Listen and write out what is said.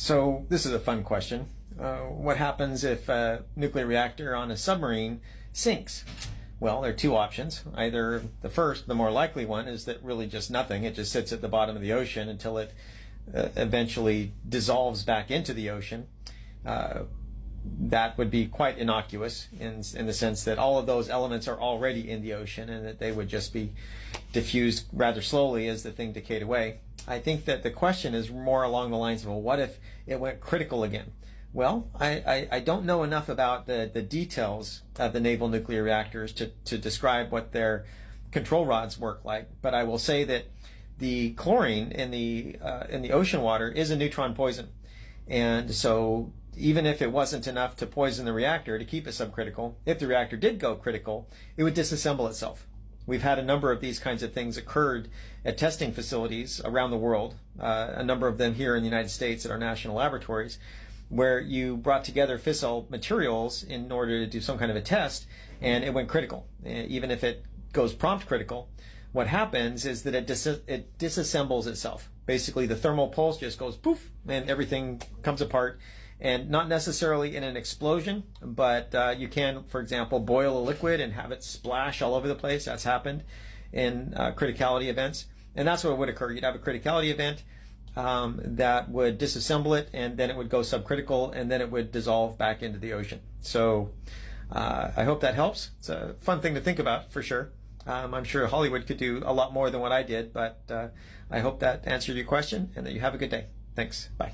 So this is a fun question. What happens if a nuclear reactor on a submarine sinks? Well, there are two options. Either the first, the more likely one, is that really just nothing. It just sits at the bottom of the ocean until it eventually dissolves back into the ocean. That would be quite innocuous in the sense that all of those elements are already in the ocean and that they would just be diffused rather slowly as the thing decayed away. I think that the question is more along the lines of, well, what if it went critical again? Well, I don't know enough about the details of the naval nuclear reactors to describe what their control rods work like, but I will say that the chlorine in the ocean water is a neutron poison. And so even if it wasn't enough to poison the reactor to keep it subcritical, if the reactor did go critical, it would disassemble itself. We've had a number of these kinds of things occurred at testing facilities around the world, a number of them here in the United States at our national laboratories, where you brought together fissile materials in order to do some kind of a test, and it went critical. Even if it goes prompt critical, what happens is that it disassembles itself. Basically, the thermal pulse just goes poof, and everything comes apart. And not necessarily in an explosion, but you can, for example, boil a liquid and have it splash all over the place. That's happened in criticality events. And that's what would occur. You'd have a criticality event that would disassemble it, and then it would go subcritical, and then it would dissolve back into the ocean. So I hope that helps. It's a fun thing to think about, for sure. I'm sure Hollywood could do a lot more than what I did, but I hope that answered your question and that you have a good day. Thanks. Bye.